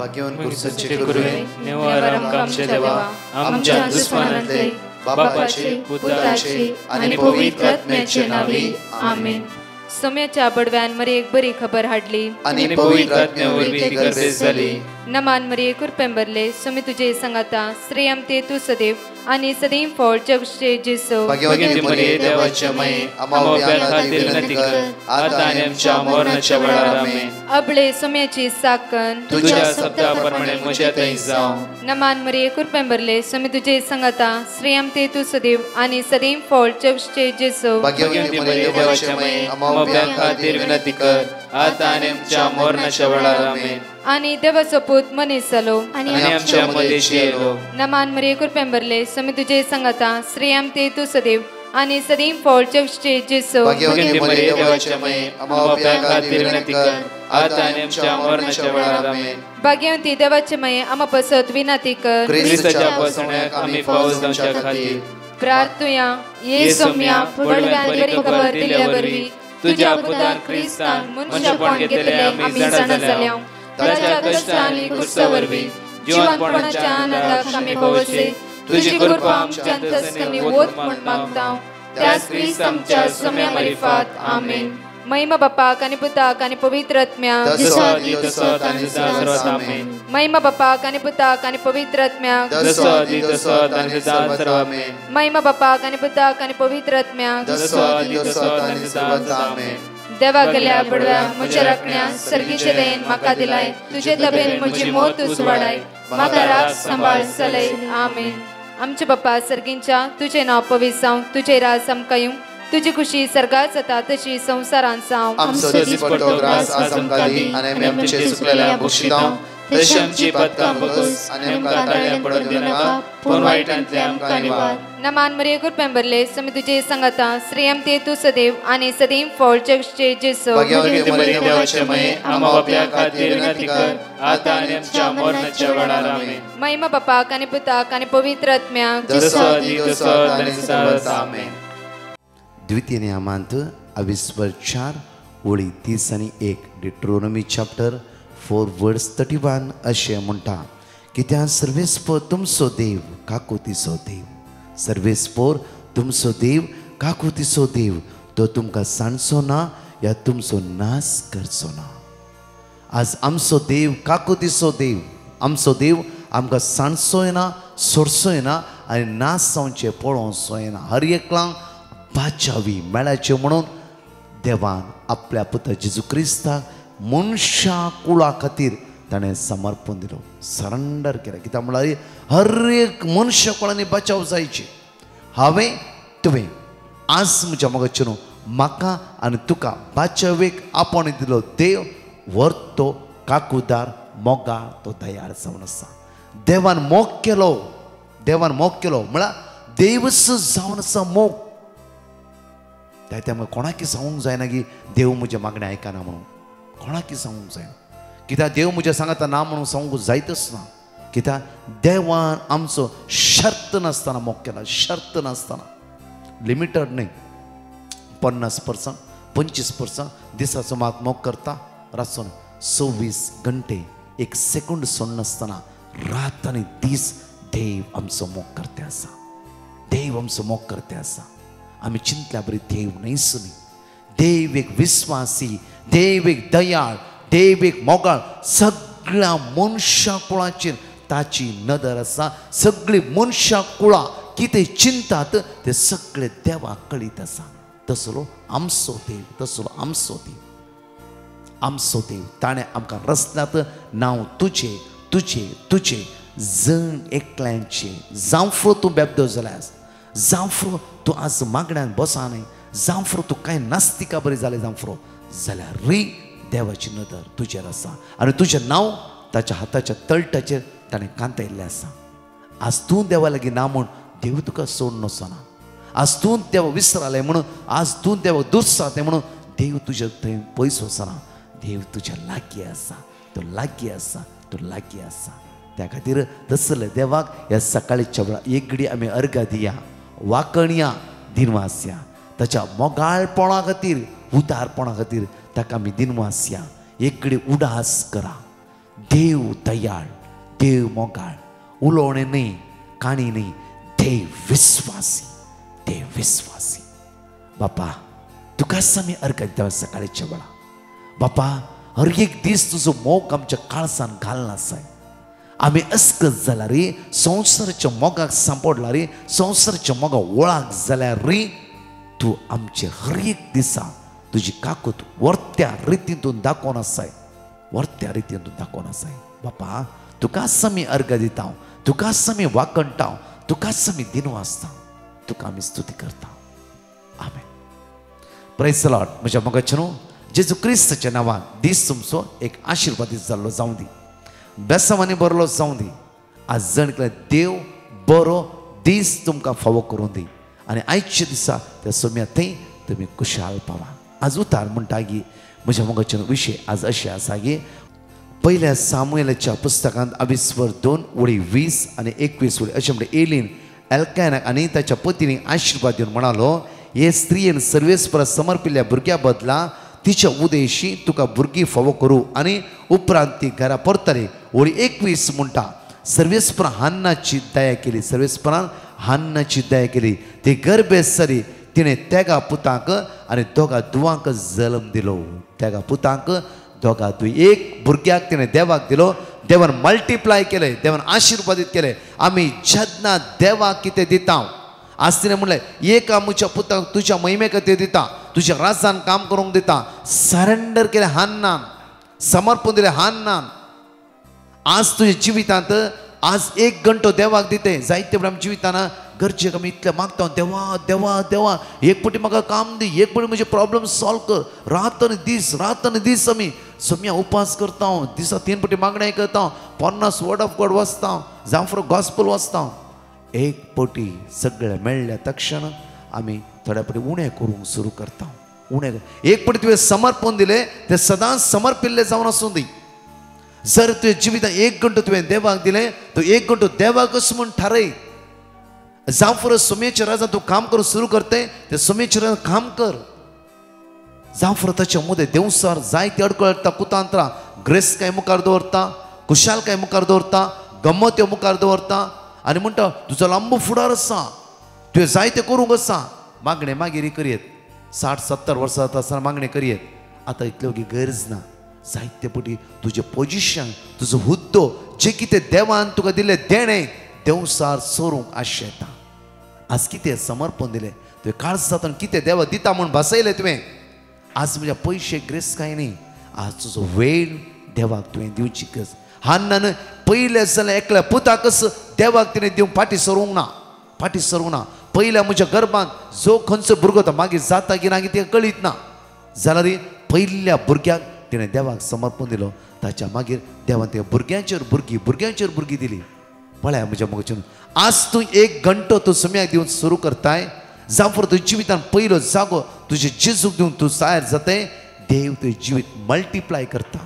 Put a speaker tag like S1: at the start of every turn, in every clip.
S1: भाग्यवान कुर्साचे करुवे
S2: निवार आमच्या देवा आमच्या दुश्मनांतले बापाचे पुत्राचे आणि पवित्र आत्म्याचे नावे आमेन.
S3: सोम्याच्या बडव्यान मरी एक बरी खबर हाडली
S1: आणि पवित्र आत्म्यावर ती गर्भेस झाली.
S3: नमान मरी कुरपेंबरले सोमी तुझे संगाता श्रेयम ते तू सदैव आणि सदैव फळ जगचे जेसो.
S1: भाग्यवती मरिये देवाच्या माये आम्हा खातीर विनंती कर आता आणि आमच्या मरणाच्या वेळार आमेन.
S3: अबळे सोम्याची साकन
S1: तुझ्या शब्दाप्रमाणे म्हज्या थंय जावं.
S3: नमान मरी कुरपेंबरले सोमी तुझे संगाता श्रेयम ते तू सदैव आणि सदैव फळ जगचे जेसो.
S1: भाग्यवती मरिये देवाच्या माये आम्हा खातीर विनंती कर आता आणि आमच्या मरणाच्या वेळार आमेन.
S3: आणि देवाचो पूत मनीस जालो
S1: आणि आमच्या मदेशी येलो.
S3: नमान मरी कुरपेंबरले सोमी तुझे संगाता श्रेयम ते तू सदैव आणि सदैव फळ जगचे जेसो.
S1: भाग्यवती मरिये देवाच्या माये आम्हा खातीर विनंती कर आता आणि आमच्या मरणाच्या वेळार आमेन.
S3: भाग्यवती देवाचे माये आम्हा पसत विनंती कर
S1: ख्रिस्ताच्या पसण्याक आम्ही पावस जावच्या खातीर
S3: प्रार्थुया. ये सोम्या बडव्यान बरी खबर दिल्या वरवी तुझ्या पुतान ख्रिस्तान मनुष्यपण घेतले आम्ही जाणा जाल्या. ताच्या कष्टांनी कुर्सावरवी जीवनपणाच्या आनंदाक आम्ही पावसे. तुझी कृपा आमच्या अंतस्करणी वोत म्हण मागता त्याच ख्रिस्त आमच्या सोम्या मरिफात आमेन. महिमा बापाक आणि पुताक आणि पवित्र आत्म्याक महिमा बापाक आणि पुताक आणि पवित्र आत्म्याक महिमा बापाक आणि पुताक आणि पवित्र आत्म्याक देवा गेल्या बडव्या म्हज्या राखण्या सर्गीचे देन म्हाका दिलाय. तुझे तबेन म्हजी मोत तूं वाडाय म्हाका राख सांबाळ चलय आमेन. आमचे बाप्पा सर्गींच्या तुझे नाव पवित्र जावं. तुझे राज आमकां येवं. तुझी खुशी सर्गात जाता तशी संसारांत जावं.
S1: आमचो दिसपट्टो ग्रास आज आमकां दी आनी आमी आमचे सुकलेल्या बक्षितां तशी आमची पातकां बगस आनी आमकां ताळ्यां पडूंक दिनाका पूण वायटांतले आमकां निवार.
S3: नमान मरिये कुरपेंबरले सोमी तुझे संगाता श्रेयम ते तू सदैव आणि सदैव फळ जगचे जेसो.
S1: भाग्यवती मरिये देवाचे माये आम्हा बापया खातीर विनंती कर आता आनी आमच्या मरणाच्या वेळार आमेन.
S3: महिमा बापाक आणि पुताक आणि पवित्र आत्म्याक
S1: आमेन.
S4: द्वितीय नियमांत 24 ओळी 30 आणि 1 डिट्रोनॉमी चॅप्टर 4 वर्स 31 अशें म्हणटा. कित्याक सर्वेस्पर तुमचो देव काकुतीचो देव. सर्वेस्पर तुमचो देव काकुतीचो देव. तो तुमकां सांडचो ना या तुमचो नाश करचो ना. आज आमचो देव काकुतीचो देव. आमचो देव आमकां सांडचोय ना सोडचोय ना आनी नाश जावचे पळोवचोय ना. हर एकल्यांक बाचावी मेळाचे म्हणून देवान आपल्या पुत्र जेजू क्रिस्ताक मनशा कुळा खातीर ताणें समर्पण दिलो. सरेंडर केलें. कित्याक म्हळ्यार हर एक मनशा कुळांनी बचाव जायची. हांवें तुवें आज म्हज्या मोगाचे न्हू म्हाका आनी तुका बाचावेक आपण दिलो देव व्हरतो काकूदार मोगाळ तो तयार जावन आसा. देवान मोग केलो. देवान मोग केलो म्हळ्यार देवच जावन आसा मोग. त्या कोणाकी सांगूंक जायना की देव म्हजे मागणें आयकना म्हणून. कोणाकी सांगूंक जायना. कित्याक देव म्हज्या सांगाता ना म्हणून सांगूंक जायतच ना. कित्याक देवान आमचो शर्त नासतना मोग केला. शर्त नासतना लिमिटेड न्हय. 50% 25% दिसाचो मात मोग करता. रातचो 26 घंटे 1 सेकंड सोड नासतना रात आनी दीस देव आमचो मोग करते आसा. देव आमचो मोग करते आसा. आमी चिंतल्या बरी देव न्हयच न्ही. देव एक विस्वासी. देव एक दयाळ. देव एक मोगाळ. सगळ्या मनशा कुळाचेर ताची नदर आसा. सगळी मनशा कुळां कितें चिंतात ते सगळे देवाक कळीत आसा. तसलो आमचो देव. तसलो आमचो देव. आमचो देव ताणें आमकां रचल्यात नांव तुजें तुजें तुजें जण एकल्यांचें. जावं तूं बेबदो जाल्यार जावं तूं आज मागण्यान बसा न्हय जावं तूं कांय नास्तिका बरी जालें जावं जाल्यार री देवाची नदर तुजेर आसा. आनी तुजें नांव ताच्या हाताच्या तळटाचेर ताणें कांतयल्लें आसा. आज तूं देवा लागीं ना म्हूण देव तुका सोडून वचना. आज तूं देवा विसरलें म्हणून आज तूं देवा दुस्सा तें म्हणून देव तुज्या थंय पयस वचना. देव तुज्या लागीं आसा. तो लागीं आसा. तो लागीं आसा. त्या खातीर तसले देवाक ह्या सकाळीच्या वेळार एक घडी आमी अर्घ दिया. वाकणया दिनवास या. ताच्या मोगाळपणा खातीर उदारपणा खातीर ताका आमी दिनवास या. एक घडी उडास करा. देव दयाळ, देव मोगाळ, उलोवणें न्ही, काणी न्ही, देव विस्वासी, देव विस्वासी. बापा तुकाच आमी अर्घ दिता सकाळच्या वेळा. बापा हर एक दीस तुजो मोग आमच्या काळजान घालना जाय. आमी अस्कत जाल्यार रे संवसाराच्या मोगाक सांपडला रे, संवसाराच्या मोगाक वळाक जाल्यार रे तूं आमचे हर एक दिसा तुजी काकूत वर्त्या रितींतून दाखोवन आसाय, वर्त्या रितींतून दाखोवन आसाय. बापा तुकाच आमी अर्घ दिता, तुकाच आमी वाकणटा, तुकाच आमी दिनो आसता, तुका आमी स्तुती करता. आमेन. Praise the lord. म्हज्या मोगाचेनो जेजू क्रिस्ताच्या नांवान दीस तुमचो एक आशिर्वादीत जाल्लो जावं दी, बेसांवांनी बरलो जावं दी. आज जण देव बरो दीस तुमकां फावो करून दी आनी आयच्या दिसा त्या सोम्या थंय तुमी खुशाल पावा. आज उतार म्हणटा की म्हज्या मोगाचेनो विशय आज अशें आसा की पहिल्या सामुएलाच्या पुस्तकांत 22:20 आनी 21 अशें म्हणटा एलीन एल्कानाक आनी ताच्या पत्नी आशिर्वाद दिवन म्हणालो, हे स्त्रियेन सर्वेस्परा समर्पिल्ल्या भुरग्या बदला तिच्या उदेशी तुका भुरगीं फावो करूं आनी उपरांत ती घरा परतली. वळी 21 म्हणटा सर्वेस्परा हान्नाची दया केली, सर्वेस्परान हान्नाची दया केली. ती गर्भेस जाली, तिणें तेगा पुतांक आनी दोगा दुवांक जल्म दिलो. तेगा पुतांक दोगा दुय एक भुरग्याक तिणें देवाक दिलो. देवान मल्टिप्लाय केले, देवान आशिर्वादीत केले. आमी जेन्ना देवाक कितें दिता, आज तिणें म्हणलें एक आमच्या पुताक तुज्या महिमे खातीर दिता, तुज्या राजान काम करूंक दिता. सरेंडर केलें हान्नान, समर्पण दिलें हान्नान. आज तुज्या जिवितांत आज 1 घंटो देवाक दिते. जायते वेळा आमच्या जिवितांत गरजेक आमी इतलें मागता, देवा देवा देवा एक पटी म्हाका काम दी, एक पटी म्हजे प्रॉब्लेम सॉल्व कर. रात आनी दीस आमी सोम्या उपास करता, दिसा 3 पटी मागणाय करता, 50 वर्ड ऑफ गॉड वाचता, जावं फॉर गॉस्पल वाचता. एक पटी सगळें मेळ्ळ्या तक्षण आमी थोड्या पटी उणें करूंक सुरू करता. उणें एक पटी तुवें समर्पण दिलें तें सदांच समर्पिल्लें जावन आसूं दी. जर तुवें जिवितांत 1 घंटो तुवें देवाक दिलें, तो 1 घंटो देवाकच म्हूण थारय. जावं फॉर सोम्याच्या राजा तूं काम करूंक सुरू करते, ते सोम्याच्या राजा काम कर. जावं फॉर ताच्या मदें देवसार जायती अडखळ कुतांत्रां ग्रेस मुखार दवरता, खुशालकाय मुखार दवरता, गम्मत्यो मुखार दवरता आनी म्हणटा तुजो लांब फुडार आसा, तुवें जायतें करूंक आसा. मागणें मागीर करयेत, 60-70 वर्सां जाता आसतना मागणें करयेत. आतां इतल्यो गरज ना. जायते पटी तुजें पोजिशन, तुजो हुद्दो, जें कितें देवान तुका दिलें देणें देवसार सोरूंक आशा येता. आज कितें समर्पण दिलें, तुवें काळज जाता कितें देवा दिता म्हूण भासयलें तुवें. आज म्हज्या पयशे ग्रेस कांय न्ही, आज तुजो वेळ देवाक तुवें दिवची गरज. हान्नान पयले जाल्यार एकल्या पुताकच देवाक तिणें दिवंक फाटी सरूंक ना, फाटी सरूंक ना. पयल्या म्हज्या गर्भांत जो खंयचो भुरगो तो मागीर जाता की ना तें कळीत ना जाल्यार पयल्या भुरग्याक तिणें देवाक समर्पण दिलो. ताच्या मागीर देवान त्या भुरग्यांचेर भुरगीं दिली. पळया म्हज्या मोगाचेर आज तूं 1 घंटो तूं सोम्याक दिवन सुरू करताय, जावं फॉर तुज्या जिवितांत पयलो जागो तुजे जेजूक दिवन तूं तयार जाताय, देव तुजें जिवीत मल्टिप्लाय करता.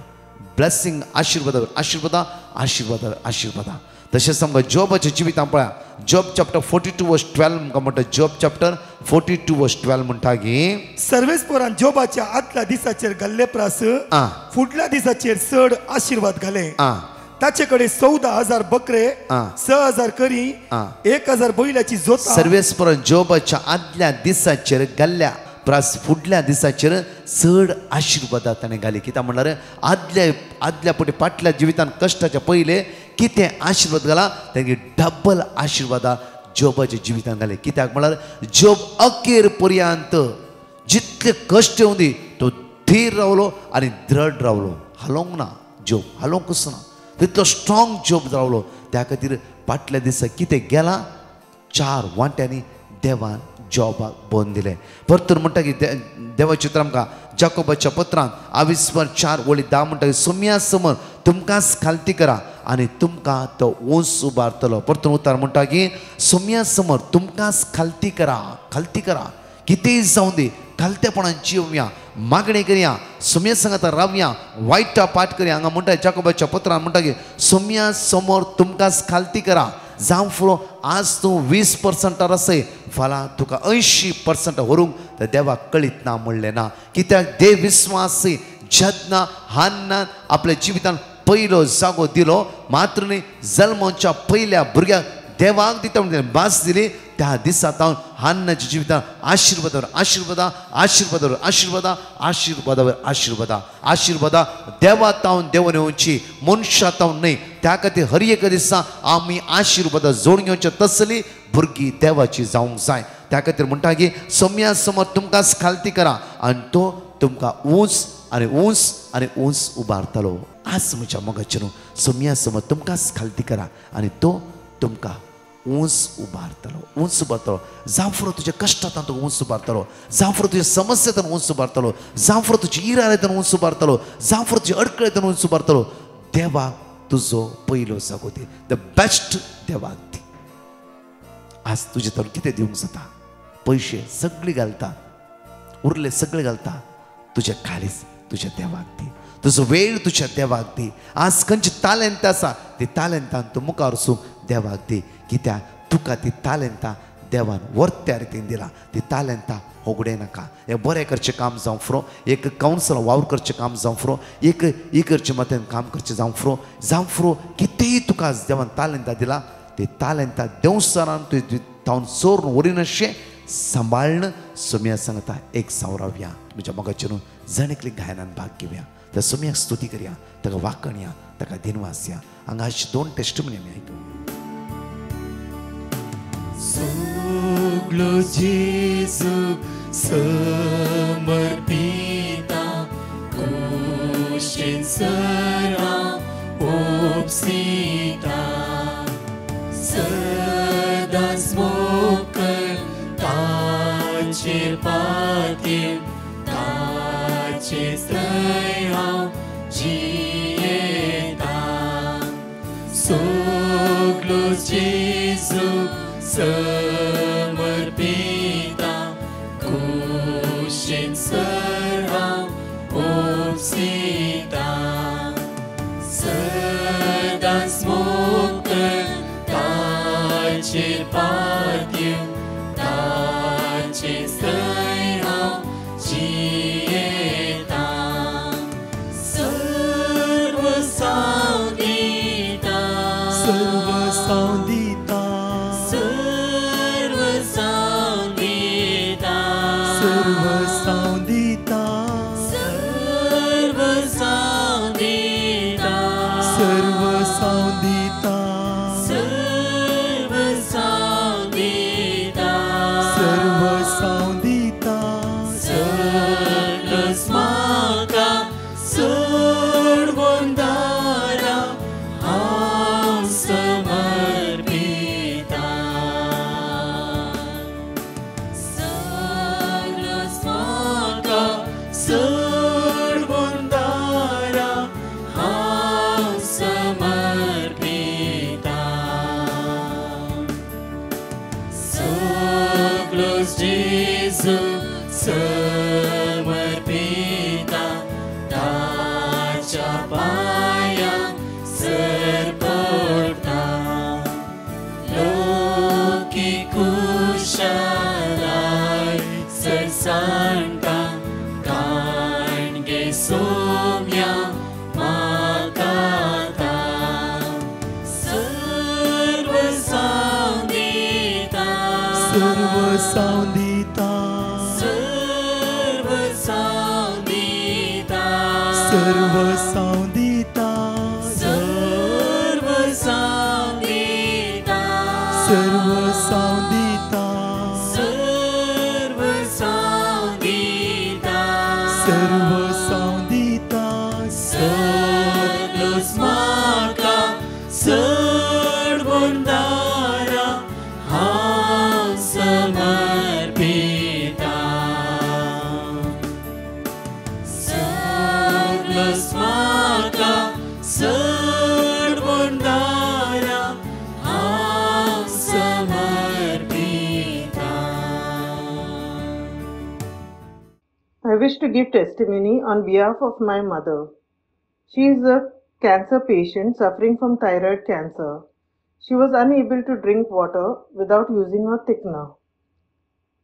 S4: ब्लेसिंग आशिर्वाद आशिर्वादा आशिर्वादा आशिर्वादा. तशेंच आमकां जॉबाच्या जिवितांत पळया, जॉब चॅप्टर 42:12 आमकां म्हणटा, जॉब चॅप्टर 42:12 म्हणटा की
S5: सर्वेस्परान जॉबाच्या आदल्या दिसाचेर घाल्ले प्रास फुडल्या दिसाचेर चड आशिर्वाद घाले. ताचे कडेन 14,000 बकरे, 6,000 करी, 1,000 बैलाची जोतां.
S4: सर्वेस्परान जॉबाच्या आदल्या दिसाचेर घाल्ल्या प्रास फुडल्या दिसाचेर चड आशिर्वादा ताणें घाली. कित्याक म्हणल्यार आदल्या पटी फाटल्या जिवितांत कश्टाच्या पयले कितें आशिर्वाद घाला तांणी डबल आशिर्वादा जॉबाच्या जिवितांत घाले. कित्याक म्हणल्यार जॉब अखेर पर्यंत जितले कश्ट येवं दी तो धीर रावलो आनी दृढ रावलो. हालोंक ना जॉब, हालोंकच ना, तितलो स्ट्रॉंग जॉब रावलो. त्या खातीर फाटल्या दिसा कितें गेला, 4 वांट्यांनी देवान जॉबाक बोन दिलें. परतून म्हणटा की देवाचें उतर आमकां जाकोबाच्या पत्रांत 22:4-10 म्हणटा की सोम्या समोर तुमकांच खालती करा आनी तुमकां तो वंस उबारतलो. परतून उतार म्हणटा की सोम्या समोर तुमकांच खालती करा, खालती करा. कितेंय जावं दी खालतेपणान जिवया, मागणी करया, सोम्या सांगात रावया, वायटा पाठ करया. हांगा म्हणटा जाकोबाच्या पत्रांत म्हणटा की सोम्या समोर तुमकांच खालती करा. जावं फुडो आज तूं 20% आसय, फाल्यां तुका 80% व्हरूंक तर देवाक कळीत ना म्हणलें ना. कित्याक देव विस्वासी जेन्ना हान्नान आपल्या जिवितांत पयलो जागो दिलो. मात्र न्ही जल्माच्या पयल्या भुरग्याक देवाक दिता म्हणून भास दिली. त्या दिसांत हान्नाच्या जिवितांत आशिर्वादावर आशिर्वादा, आशिर्वादावर आशिर्वादा, आशिर्वादावर आशिर्वादा, आशिर्वादा देवात तावन देवन येवची, मनशात तावन न्हय. त्या खातीर हर एक दिसा आमी आशिर्वादा जोडून घेवचे. तसली भुरगीं देवाची जावंक जाय. त्या खातीर म्हणटा की सोम्या समोर तुमकांच खालती करा आनी तो तुमकां ऊंच आनी ऊंच आनी ऊंच उबारतलो. आज म्हज्या मोगाचे न्हू, सोम्या समोर तुमकांच खालती करा आनी तो तुमकां ऊंच उबारतलो, ऊंच उबारतलो. जावं फुरो तुज्या कश्टांत तो ऊंच उबारतलो, जावं फुरो तुज्या समस्येंतून ऊंच उबारतलो, जावं फुरो तुजी इरायेंतून ऊंच उबारतलो, जावं फुरो तुज्या अडकळेंतून ऊंच उबारतलो. देवाक तुजो पयलो जागो दी. द बेस्ट देवाक दी. आज तुजे तर कितें दिवंक जाता? पयशे सगळे घालता, उरले सगळे घालता, तुज्या खालीच तुज्या देवाक दी. तुजो वेळ तुज्या देवाक दी. आज खंयची तालेंत आसा ती तालेंतान तूं मुखार वचूंक देवाक दी. कित्याक तुका ती तालेंतां देवान वर्त्या रितीन दिला. ती तालेंतां होगडे नाका. हें बरें करचें काम जावं फुरो, एक कावन्सल वावर करचें काम जावं फुरो, एक इगर्चे मतेन काम करचें जावं फुरो, कितेंय तुका देवान तालेंतां दिला. ती तालेंतां देवस्थानान तुवें तावन चोरून उरिनाशें सांबाळन सोम्या सांगता एक सावरावया. म्हज्या मोगाचेर जणेकली गायनान भाग घेवया. त्या सोम्याक स्तुती करया, ताका वाकणया, ताका दिनवास या. हांगा अशी 2 टेस्टिमनी आमी आयकूया.
S5: सगलो जेजू समर्पिता, कुशीन सरा ओपसिता, सदांच मोकळ ताचेर पातीर, ताचे थंय हांव जियेता. सगलो जेजू समर्पिता, कुशीन सरा ओपसिता, सदांच मोकळ ताचेर पातीर, ताचे थंय हांव जियेता. सर्व सांदिता, सर्व सांदिता, सर्व सांदिता, सर्व सांदिता, सर्व सांदिता, सर्व सांदिता, सर्व सांदिता, सर्व सांदिता, सगळंच म्हाका सोडून दारा हांव समर्पिता. सगळंच म्हाका सोडून दारा हांव समर्पिता. सगळोच जेजू समर्पिता, ताच्या पांयांक सर पडटा. लोकी कुशालाय सर सांडटा, काणगे सोम्या म्हाका ता. सर्व सांदिता, सर्व सांदिता, सर्व सांदिता, सर्व सांदिता, सर्व सांदिता, सर्व सांदिता, सर्व सांदिता, सर्व सांदिता, सगळंच म्हाका सोडून दारा हांव समर्पिता. सगळंच म्हाका सोडून दारा हांव समर्पिता.
S6: I wish to give testimony on behalf of my mother. She is a cancer patient suffering from thyroid cancer. She was unable to drink water without using a thickener.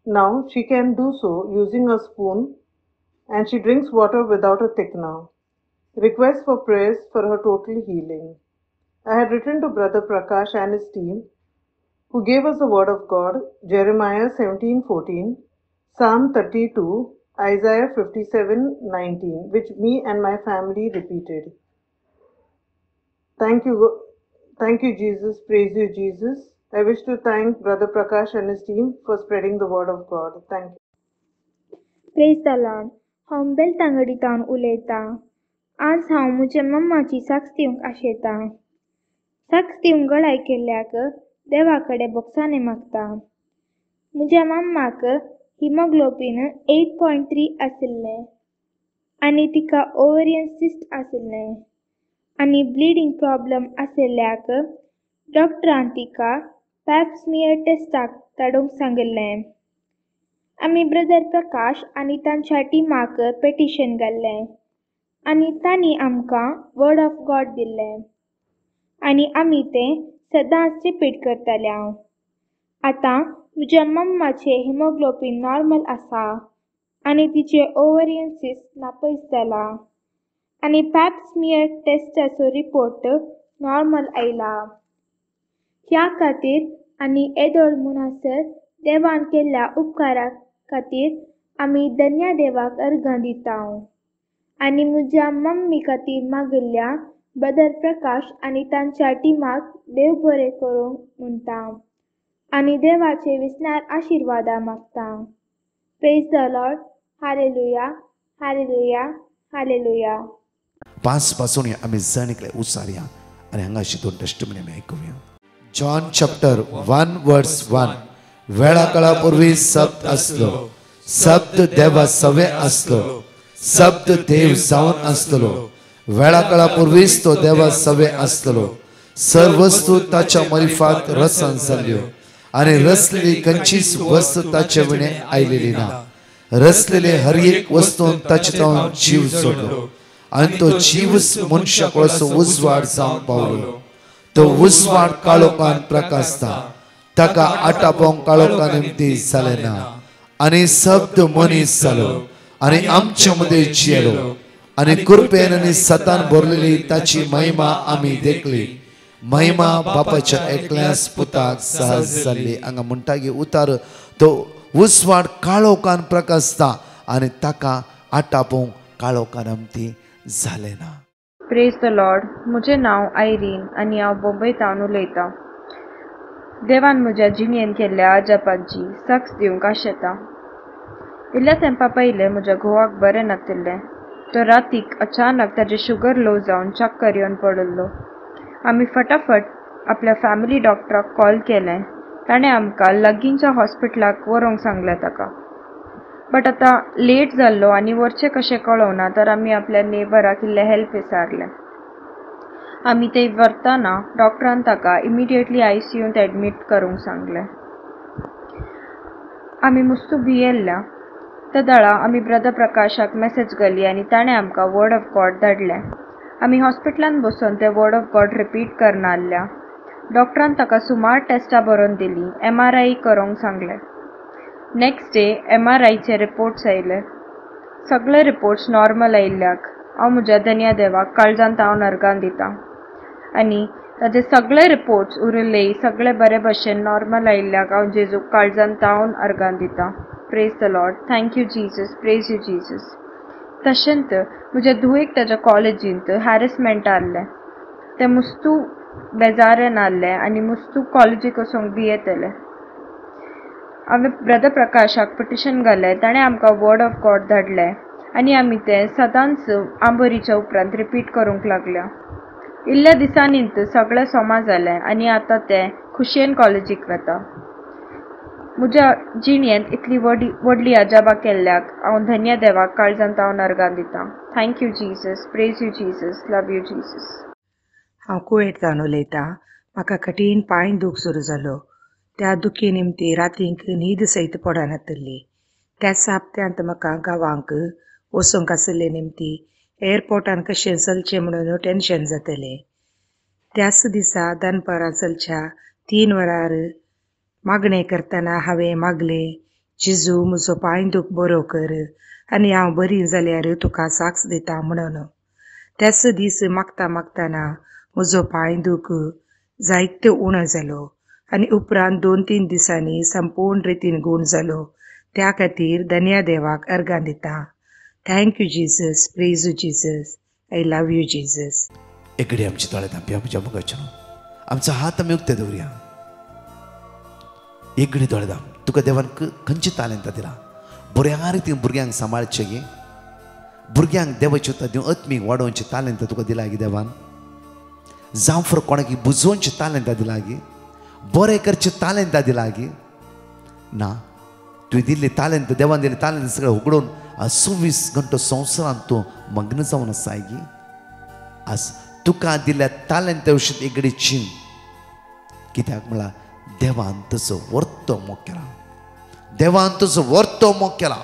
S6: Now she can do so using a spoon, and she drinks water without a thickener. request for prayers for her total healing. I had written to Brother Prakash and his team, who gave us the word of God, Jeremiah 17:14, Psalm 32, Isaiah 57:19, which me and my family repeated. Thank you, Jesus. Praise you, Jesus. I wish to thank Brother Prakash and his team for spreading the word of God. Thank you.
S7: Praise the Lord. हांव bell तांगडीतावन उलयता. आज हांव म्हज्या मम्माची साक्ष दिवंक आशेता. साक्ष दिवंक गळाय केल्ल्याक देवा कडेन बोगसाने मागता. म्हज्या मम्माक हिमोग्लोबीन 8.3 आशिल्लें आनी तिका ओवरियन सिस्ट आशिल्लें आनी ब्लिडींग प्रॉब्लम आशिल्ल्याक डॉक्टरान तिका पॅप स्मियर टेस्टाक धाडूंक सांगिल्लें. आमी ब्रदर प्रकाश आनी तांच्या टिमाक पेटिशन घाल्लें आनी तांणी आमकां वर्ड ऑफ गॉड दिल्लें आनी आमी तें सदांच रिपीट करतले. हांव आतां म्हज्या मम्माचें हिमोग्लोबीन नॉर्मल आसा आनी तिचें ओवरियन सिस्ट नापयस जाला आनी पॅप स्मियर टेस्टाचो रिपोर्ट नॉर्मल आयला. ह्या खातीर आनी येदोळ मुनासर देवान केल्ल्या उपकारा खातीर आमी धन्य देवाक अर्घां दिता. आनी म्हज्या मम्मी खातीर मागिल्ल्या ब्रदर प्रकाश आनी तांच्या टिमाक देव बरें करूंक म्हणटा आनी देवाचे विस्नार आशिर्वादा मागता. Praise the Lord. Hallelujah, hallelujah, hallelujah.
S4: 5 पासून आमी जाणीकले उसारया आनी हांगाशी 2 टेस्टिमनी आमी आयकुया. जॉन चॅप्टर 1 वर्स 1. वेळा काळा पूर्वी शब्द असलो, शब्द देवा सवे असलो, शब्द देव जावन असलो. वेळा काळा पूर्वीच तो देवा सवे असलो. सर्व वस्तू ताच्या मरिफात रसान जाल्यो आनी रसलेली खंयचीच वस्तू ताचे विणे आयलेली ना. रसलेले हर एक वस्तून ताचे तावन जीव जोडलो आनी तो जीवच मनशा कळसो उजवाड जावन पावलो. तो उजवाड काळोखान प्रकाशता, ताका आटापोंक काळोखा निमती जाले ना. आनी शब्द मनीस जालो आनी आमचे मदीं जियेलो आनी कृपेन आनी सतान भरलेली ताची महिमा आमी देखली. महिमा बापाच्या एकल्याच पुताक सहज जाल्ली. हांगा म्हणटागी उतार तो उजवाड काळोखान प्रकाशता आनी ताका आटापोंक काळोखा निमती जाले ना.
S3: Praise the Lord. म्हजें नांव आयरीन आनी हांव बॉम्बेतावन उलयतां. देवान म्हज्या जिणेन केल्ल्या अजापांची साक्ष दिवंक आशेता. इल्ल्या तेंपा पयलें म्हज्या घोवाक बरें नाशिल्लें. तो रातीक अचानक ताजें शुगर लो जावन चक्कर येवन पडलो. आमी फटाफट आपल्या फॅमिली डॉक्टराक कॉल केलें. ताणें आमकां लागींच्या हॉस्पिटलाक व्हरोंक सांगलें ताका. बट आतां लेट जाल्लो आनी व्हरचें कशें कळोना तर आमी आपल्या नेबराक इल्लें हेल्प विचारलें. आमी थंय व्हरतना डॉक्टरान ताका इमिडिएटली ICUंत एडमीट करूंक सांगलें. आमी मस्तू भियेल्ल्या. त्या दाळा आमी ब्रदर प्रकाशाक मेसेज घाली आनी ताणें आमकां वर्ड ऑफ गॉड धाडलें. आमी हॉस्पिटलान बसून तें वर्ड ऑफ गॉड रिपीट करनासल्या. डॉक्टरान ताका सुमार टेस्टां बरोवन दिलीं. MRI करूंक सांगलें. नेक्स्ट डे MRIचे रिपोर्ट्स आयले. सगळे रिपोर्ट्स नॉर्मल आयिल्ल्याक हांव म्हज्या धन्य देवाक काळजांत हांव अर्गां दितां. आनी ताजे सगळे रिपोर्ट्स उरिल्ले सगळे बरे भशेन नॉर्मल आयिल्ल्याक हांव जेजूक काळजांत हांव अर्गां दितां. Praise the Lord. Thank you Jesus. Praise you Jesus. तशेंच म्हज्या धुवेक ताज्या कॉलेजींत हॅरेसमेंट आहलें. तें मस्तू बेजारेन आहलें आनी मस्तू कॉलेजीक वचूंक भियेतलें. हांवें ब्रदर प्रकाशाक पिटिशन घालें. ताणें आमकां वर्ड ऑफ गॉड धाडलें आनी आमी तें सदांच आंबोरीच्या उपरांत रिपीट करूंक लागल्या. इल्ल्या दिसांनीच सगळें सोमा जालें आनी आतां तें खुशयेन कॉलेजीक वता. म्हज्या जिणेंत इतली व्हडली अजाबां केल्ल्याक हांव धन्य देवाक काळजांत हांव अर्गां दितां. Thank you Jesus. Praise you Jesus. Love you Jesus.
S8: हांव कुवेतान उलयतां. म्हाका कठीण पांय दूख सुरू जालो. त्या दुखी निमती रातींक न्हीद सयत पडनासली. त्याच हप्त्यांत म्हाका गांवांक वचूंक आशिल्ले निमती एअरपोर्टान कशें चलचें म्हणून टेन्शन जातलें. त्याच दिसा दनपारां चलच्या 3 वरार मागणें करतना हांवें मागलें, जेजू म्हजो पांय दूख बरो कर आनी हांव बरी जाल्यार तुका साक्ष दिता म्हणून. त्याच दीस मागता मागताना म्हजो पांय दूख जायते उणो जालो आनी उपरांत 2-3 दिसांनी संपूर्ण रितीन गूण जालो. त्या खातीर धन्या देवाक अर्गां दिता. Thank you Jesus, praise you Jesus, I love you Jesus.
S4: एक घडी आमची तळे थांबया आमच्या मुखाच्यान आमचो हात आमी उक्ते दवरया. एक घडी तळे थांब. तुका देवान खंयची तालंत दिला? बऱ्या रितीन भुरग्यांक सांबाळचे गे. भुरग्यांक देवाची उतर दिवन आत्मीक वाडोवची तालंत तुका दिला गे देवान. जावं फर कोणाक बुजोवची तालंत दिला गे. बरें करचे तालंत दिला गे ना. तुवें दिल्ली तालंत, देवान दिल्ली तालंत सगळें उगडून आज 24 घंटो संवसारांत तूं मग्न जावन आसाय गे. आज तुका दिल्ल्या तालंत विशीं एक घडी चिंत. कित्याक म्हळ्यार देवान तुजो वर्तो मोग केला. देवान तुजो वर्तो मोग केला.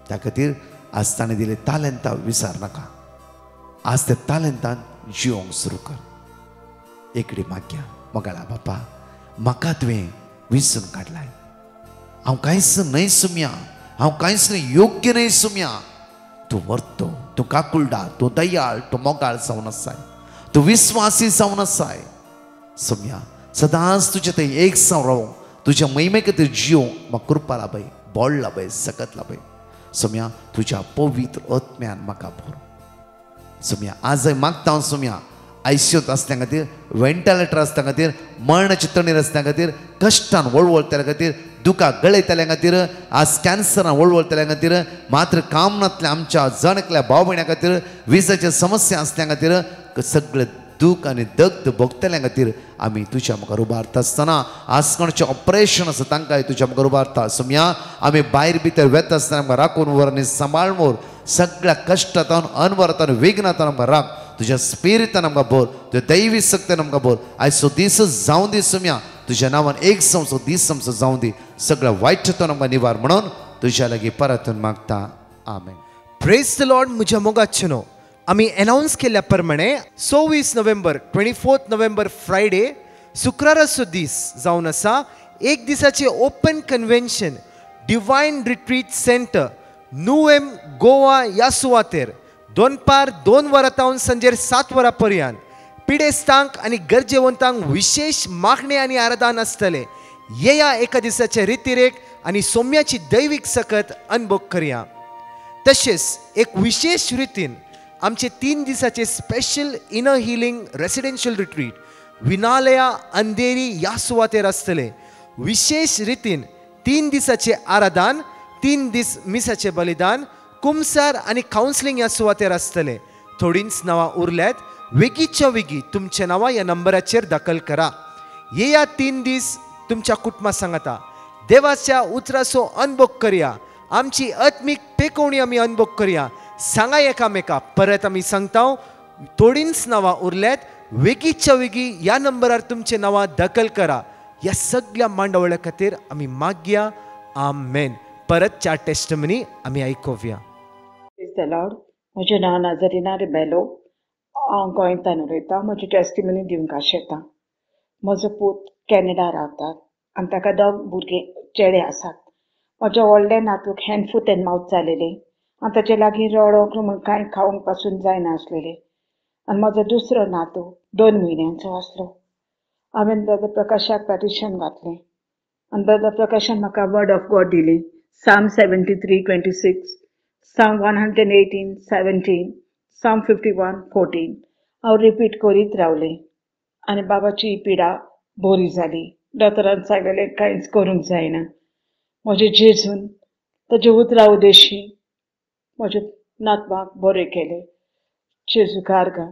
S4: त्या खातीर आज ताणें दिले तालंतां विसर नाका. आज त्या तालंतान जिवंक सुरू कर. एक घडी मागया. मोगाळा बापा, म्हाका तुवें विसरून काडलाय. हांव कांयच न्हय सुम्या, हांव कांयच न्हय योग्य न्हय सुम्या. तूं वर्तो, तूं काकुळडा, तूं दयाळ, तूं मोगाळ जावन आसाय, तूं विस्वासी जावन आसाय. सुम्या सदांच तुजे थंय एक साव रावूं, तुज्या महिमे खातीर जियो म्हाका कृपा लाभय, बोड लाभय, सकत लाभय. सुम्या तुज्या पवित्र आत्म्यान म्हाका भर. सुम्या आज मागता हांव सुम्या आयसीयूत आसल्या खातीर, वेंटिलेटर आसल्या खातीर, मरणाची तणीर आसल्या खातीर, कश्टान वळवळतल्या खातीर, दुखाक गळयतल्या खातीर, आज कॅन्सरान वळवळतल्या खातीर, मात्र कामनांतल्या आमच्या जणकल्या भाव भयण्यां खातीर, विजाच्या समस्या आसल्या खातीर, सगळें दूख आनी दग्ध भोगतल्या खातीर आमी तुज्या मुखार उबारता आसतना, आज कोणाचें ऑपरेशन आसा तांकांय तुज्या मुखार उबारता. सुम्या आमी भायर भितर वेता आसतना आमकां राखून व्हर आनी सांबाळ मोर. सगळ्या कश्टांतून, अनवरांतून, विघ्नांतून आमकां राख. तुज्या स्पिरितान आमकां भर, तुज्या दैवी शक्तीन आमकां भर. आयचो दीस जावं दी सुम्या, तुज्या नांवान एक समसो दीस आमचो जावं दी. सगळ्या वायटांतून आमकां निवार म्हणून तुज्या लागीं परतून मागता. आमेन.
S9: Praise the lord. म्हज्या मोगाचेनो आमी अनाउन्स केल्ल्या प्रमाणे 26 नोव्हेंबर 24 नोव्हेंबर फ्रायडे शुक्राराचो दीस जावन आसा. एक दिसाचे open convention divine retreat centre Nuvem Goa ह्या सुवातेर 2 वरां संजेर 7 वरां पर्यंत पिडेस्तांक आनी गरजेवंतांक विशेष मागणे आनी आराधन आसतले. ह्या एका दिसाच्या रितीरेक आनी सोम्याची दैवीक सकत अनुभव करया. तशेंच एक विशेष रितीन आमचे 3 दिसाचे special inner healing residential retreat Vinalaya Andheri ह्या सुवातेर आसतले. विशेष रितीन 3 दिसाचे आराधन, 3 दीस मिसाचे बलिदान, कुमसार आनी कावन्सिलींग ह्या सुवातेर आसतले. थोडींच नांवां उरल्यात. वेगीच्या वेगी तुमचे नांवां ह्या नंबराचेर दाखल करा. ह्या 3 दीस तुमच्या कुटुंबा सांगाता देवाच्या उतराचो अनुभव करया. आमची आत्मीक पेकोवणी आमी अनुभव करया. सांगा एकामेका. परत आमी सांगता, थोडींच नांवां उरल्यात. वेगीच्या वेगी ह्या नंबरार तुमचे नांवां दाखल करा. ह्या सगळ्या मांडवळ्या खातीर आमी मागया. आमेन. परत 4 टेस्टमनी आमी आयकुया.
S10: Praise the Lord. म्हजें नांव नाझरिना रिबेलो. हांव गोंयांतल्यान उलयतां. म्हजी टेस्टिमनी दिवंक आशेतां. म्हजो पूत कॅनडा रावता आनी ताका 2 भुरगे चेडे आसात. म्हज्या व्हडल्या नातूक हँड फूट एंड मावथ जालेले आनी ताचे लागीं रडोंक म्हूण कांय खावंक पासून जायना आसलेलें. आनी म्हजो दुसरो नातू 2 म्हयन्यांचो आसलो. हांवें ब्रदर प्रकाशाक पॅटिशन घातलें आनी ब्रदर प्रकाशान म्हाका वर्ड ऑफ गॉड दिली. Psalm 73:26, Psalm 118:17, Psalm 51:14. हांव रिपीट करीत रावलें आनी बाबाची पिडा बरी जाली. दोतोरान सांगलेलें कांयच करूंक जायना. म्हजे जेजून ताजे उतरा उदेशी म्हज्या नातवाक बरें केलें. जेजू कारगा.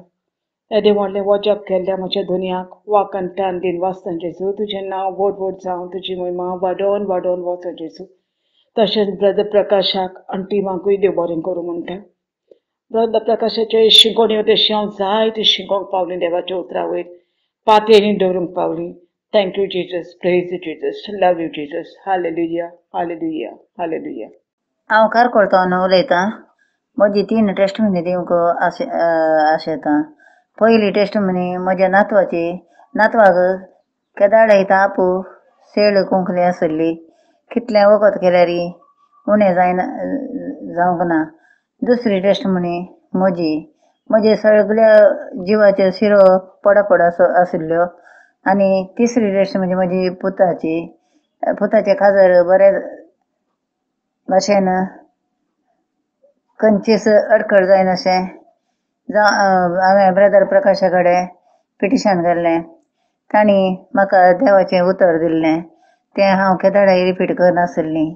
S10: येदें व्हडलें वजप केल्ल्या म्हज्या दुनयाक वाकंटान दिन वाचता जेजू. तुजें नांव व्हड व्हड जावं, तुजी महिमा वाडोवन वाडोवन वचो जेजू. तशेंच ब्रदर प्रकाशाक आनी टिमाकूय देव बरें करूं म्हणटा. ब्रदर प्रकाशाचे शिकोवणी तशी हांव जायती शिकोवंक पावली. देवाच्या उतरा वयर पातयेनी दवरूंक पावली. Thank you Jesus. Praise you Jesus. Love you Jesus. Hallelujah, hallelujah, hallelujah.
S11: हांव कारकोळतावन उलयतां. म्हजी 3 टेस्टमनी दिवंक आशेतां. पयली टेस्टमनी म्हज्या नातवाक केदार लायता आपू सेळ कुंकली आसली. कितलें वखद केल्यार उणें जावंक ना. दुसरी टेस्टमनी म्हजी म्हजे सगळ्या जिवाच्यो शिरो पड आशिल्ल्यो. आनी तिसरी रेस्ट म्हणजे म्हजी पुताचे काजर बरे भाशेन खंयचीच अडखळ जायना अशें हांवें ब्रदर प्रकाशा कडेन पिटिशन घाल्लें. तांणी म्हाका देवाचें उतर दिल्लें तें हांव केदाराय रिपीट करनासली.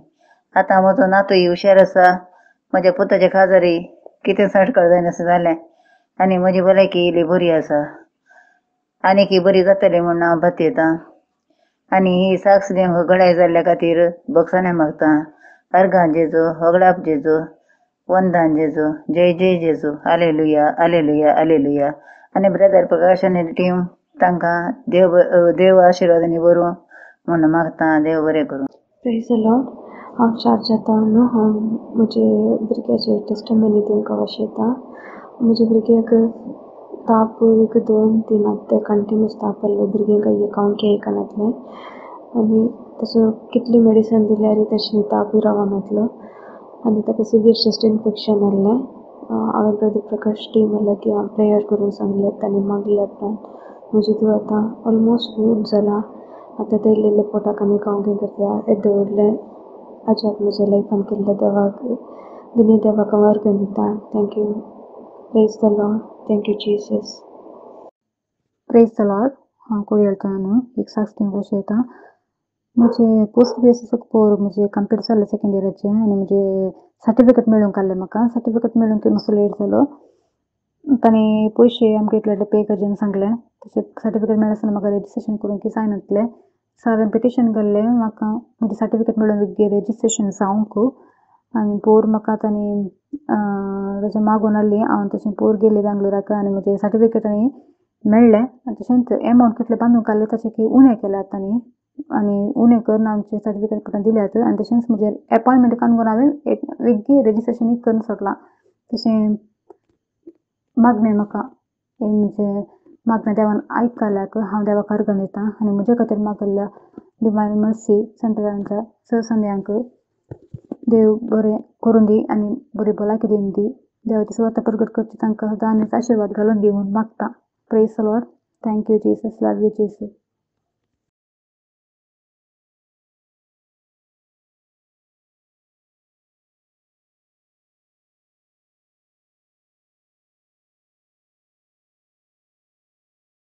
S11: आतां म्हजो नातूय हुशार आसा, म्हज्या पुताचे काजरी कितेंच अडखळ जायनाशें जालें आनी म्हजी भलायकी इल्ली बरी आसा. आनीक बरी जातली म्हूण हांव भातयेतां. आनी ही साक्ष दिवंक घडाय जाल्ल्या खातीर भगसणे मागतां. अर्गां जेजू, होगडाप जेजू, वंदान जेजू, जय जय जेजू, हालेलुया हालेलुया हालेलुया. आनी ब्रदर प्रकाश आनी टीम तांकां देव आशिर्वादांनी भरूं म्हूण मागतां. देव बरें करूं.
S12: Praise the Lord. हांव चार्ज जाता न्हू. हांव म्हजे भुरग्याचे टेस्टमनी दिवंक वाशेतां. म्हज्या भुरग्याक ताप 2-3 हप्ते कंटिन्यूस ताप आसलो. भुरग्यांक एकावंक येयकानातलें आनी तसो कितली मेडिसन दिल्यार तशें ताप रावनातलो आनी ताका सिवियर चेस्ट इन्फेक्शन आहलें. हांवें ब्रदर प्रकाश टीम आयला की हांव प्रेयर करूंक सांगलें. तांणी मागल्या उपरांत म्हजी दूख आतां ऑलमोस्ट खूब जाला. आतां ते इल्लें पोटाक आनी खावंक करता. हें दवरलें आज्याक म्हज्या लायफान केल्ल्या देवाक दुनिया देवाक हांव अर्घ दितां. Thank you. Praise the Lord. Thank you Jesus.
S13: Praise the Lord. हांव कुरियलच्यान न्हू एक साक्ष दिवंक वाशेतां. म्हजें पोस्ट बेसिस पोर म्हजें कंप्लीट जालें सेकंड इयराचें आनी म्हजें सर्टिफिकेट मेळूंक आहलें म्हाका. सर्टिफिकेट मेळूंक मातसो लेट जालो. तांणी पयशे आमकां इतले पे करचें सांगलें. तशें सर्टिफिकेट मेळनासतना म्हाका रेजिस्ट्रेशन करूंक जायनासलें. सो हांवें पिटिशन घाल्लें म्हाका म्हजें सर्टिफिकेट मेळून विथगे रेजिस्ट्रेशन जावंक. आनी पोर म्हाका तांणी तशें मागून आहली. हांव तशें पोर गेली बेंगलोराक आनी म्हजें सर्टिफिकेट तांणी मेळ्ळें. आनी तशेंच एमावंट कितले बांदूंक आहले तशें की उणें केल्यात तांणी आनी उणें करून आमचें सर्टिफिकेट पटोवन दिल्यात. आनी तशेंच म्हजें एपॉयंटमेंट काडून हांवें विथगे रेजिस्ट्रेशन करून सोडलां. तशें मागणें म्हाका म्हणजे मागणें देवान आयकल्याक हांव देवाक अर्घ दितां. आनी म्हजे खातीर मागल्ल्या डिवायन मर्सी सेंटरांच्या संध्यांक देव बरें करून दी आनी बरी भलायकी दिवन दी. देवाची सुवार्ता प्रगट करची तांकां सदां आनीक आशिर्वाद घालून दी म्हूण मागतां. Praise the Lord. Thank you Jesus. Love you Jesus.